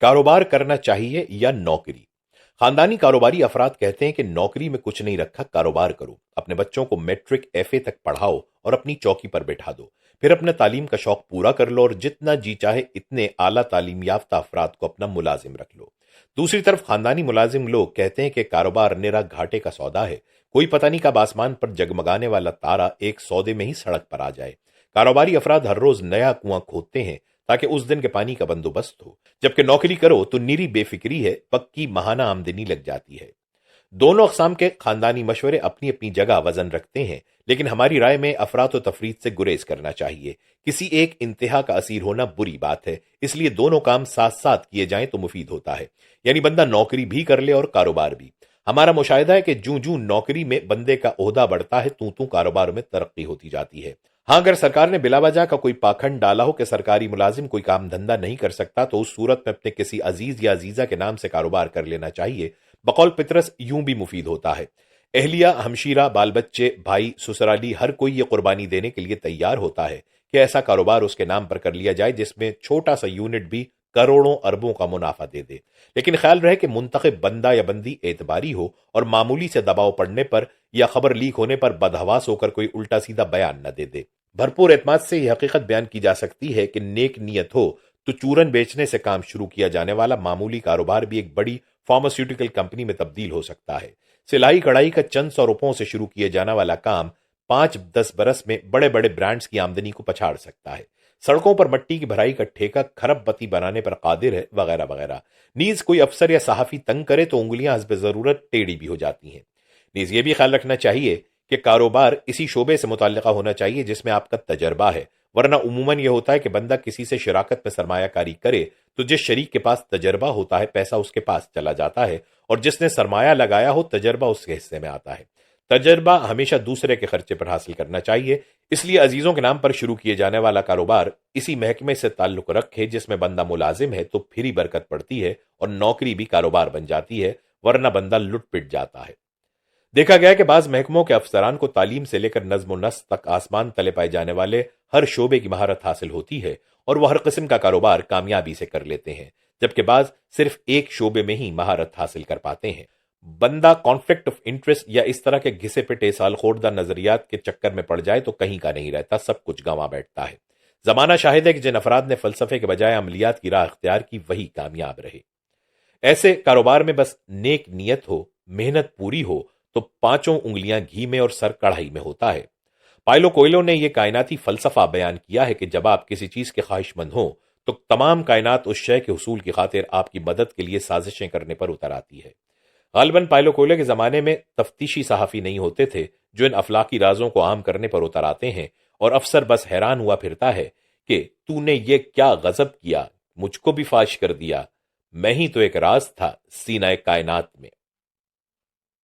کاروبار کرنا چاہیے یا نوکری؟ خاندانی کاروباری افراد کہتے ہیں کہ نوکری میں کچھ نہیں رکھا، کاروبار کرو، اپنے بچوں کو میٹرک ایف اے تک پڑھاؤ اور اپنی چوکی پر بٹھا دو، پھر اپنے تعلیم کا شوق پورا کر لو اور جتنا جی چاہے اتنے اعلیٰ تعلیم یافتہ افراد کو اپنا ملازم رکھ لو۔ دوسری طرف خاندانی ملازم لوگ کہتے ہیں کہ کاروبار نرا گھاٹے کا سودا ہے، کوئی پتہ نہیں کب آسمان پر جگمگانے والا تارا ایک سودے میں ہی سڑک پر آ جائے۔ کاروباری افراد ہر روز نیا کنواں کھودتے ہیں تاکہ اس دن کے پانی کا بندوبست ہو، جبکہ نوکری کرو تو نیری بے فکری ہے، پکی ماہانہ آمدنی لگ جاتی ہے۔ دونوں اقسام کے خاندانی مشورے اپنی اپنی جگہ وزن رکھتے ہیں، لیکن ہماری رائے میں افراط و تفریط سے گریز کرنا چاہیے۔ کسی ایک انتہا کا اسیر ہونا بری بات ہے، اس لیے دونوں کام ساتھ ساتھ کیے جائیں تو مفید ہوتا ہے، یعنی بندہ نوکری بھی کر لے اور کاروبار بھی۔ ہمارا مشاہدہ ہے کہ جوں جوں نوکری میں بندے کا عہدہ بڑھتا ہے توں کاروبار میں ترقی ہوتی جاتی ہے۔ ہاں، اگر سرکار نے بلا وجہ کا کوئی پاکھنڈ ڈالا ہو کہ سرکاری ملازم کوئی کام دھندا نہیں کر سکتا تو اس صورت میں اپنے کسی عزیز یا عزیزہ کے نام سے کاروبار کر لینا چاہیے۔ بقول پطرس یوں بھی مفید ہوتا ہے۔ اہلیہ، ہمشیرہ، بال بچے، بھائی، سسرالی، ہر کوئی یہ قربانی دینے کے لیے تیار ہوتا ہے کہ ایسا کاروبار اس کے نام پر کر لیا جائے جس میں چھوٹا سا یونٹ بھی کروڑوں اربوں کا منافع دے دے، لیکن خیال رہے کہ منتخب بندہ یا بندی اعتباری ہو اور معمولی سے دباؤ پڑنے پر یا خبر لیک ہونے پر بدحواس ہو کر کوئی الٹا سیدھا بیان نہ دے دے۔ بھرپور اعتماد سے یہ حقیقت بیان کی جا سکتی ہے کہ نیک نیت ہو تو چورن بیچنے سے کام شروع کیا جانے والا معمولی کاروبار بھی ایک بڑی فارماسیوٹیکل کمپنی میں تبدیل ہو سکتا ہے۔ سلائی کڑھائی کا چند سو روپوں سے شروع کیے جانے والا کام 5-10 برس میں بڑے بڑے برانڈز کی آمدنی کو پچھاڑ سکتا ہے۔ سڑکوں پر مٹی کی بھرائی کا ٹھیکہ کھرب بتی بنانے پر قادر ہے، وغیرہ وغیرہ۔ نیز کوئی افسر یا صحافی تنگ کرے تو انگلیاں حسب ضرورت ٹیڑھی بھی ہو جاتی ہیں۔ نیز یہ بھی خیال رکھنا چاہیے کہ کاروبار اسی شعبے سے متعلقہ ہونا چاہیے جس میں آپ کا تجربہ ہے، ورنہ عموماً یہ ہوتا ہے کہ بندہ کسی سے شراکت میں سرمایہ کاری کرے تو جس شریک کے پاس تجربہ ہوتا ہے پیسہ اس کے پاس چلا جاتا ہے، اور جس نے سرمایہ لگایا ہو تجربہ اس کے حصے میں آتا ہے۔ تجربہ ہمیشہ دوسرے کے خرچے پر حاصل کرنا چاہیے، اس لیے عزیزوں کے نام پر شروع کیے جانے والا کاروبار اسی محکمے سے تعلق رکھے جس میں بندہ ملازم ہے تو پھر ہی برکت پڑتی ہے اور نوکری بھی کاروبار بن جاتی ہے، ورنہ بندہ لٹ پٹ جاتا ہے۔ دیکھا گیا کہ بعض محکموں کے افسران کو تعلیم سے لے کر نظم و نسق تک آسمان تلے پائے جانے والے ہر شعبے کی مہارت حاصل ہوتی ہے اور وہ ہر قسم کا کاروبار کامیابی سے کر لیتے ہیں، جبکہ بعض صرف ایک شعبے میں ہی مہارت حاصل کر پاتے ہیں۔ بندہ کانفلکٹ آف انٹرسٹ یا اس طرح کے گھسے پٹے سال خوردہ نظریات کے چکر میں پڑ جائے تو کہیں کا نہیں رہتا، سب کچھ گنوا بیٹھتا ہے۔ زمانہ شاہد ہے کہ جن افراد نے فلسفے کے بجائے عملیات کی راہ اختیار کی وہی کامیاب رہے۔ ایسے کاروبار میں بس نیک نیت ہو، محنت پوری ہو تو پانچوں انگلیاں گھی میں اور سر کڑھائی میں ہوتا ہے۔ پائلو کوئلو نے یہ کائناتی فلسفہ بیان کیا ہے کہ جب آپ کسی چیز کے خواہش مند ہوں تو تمام کائنات اس شے کے حصول کی خاطر آپ کی مدد کے لیے سازشیں کرنے پر اتر آتی ہے۔ غالباً پائلو کوئلو کے زمانے میں تفتیشی صحافی نہیں ہوتے تھے جو ان افلاکی رازوں کو عام کرنے پر اتر آتے ہیں، اور افسر بس حیران ہوا پھرتا ہے کہ تو نے یہ کیا غضب کیا، مجھ کو بھی فاش کر دیا، میں ہی تو ایک راز تھا سینہ کائنات میں۔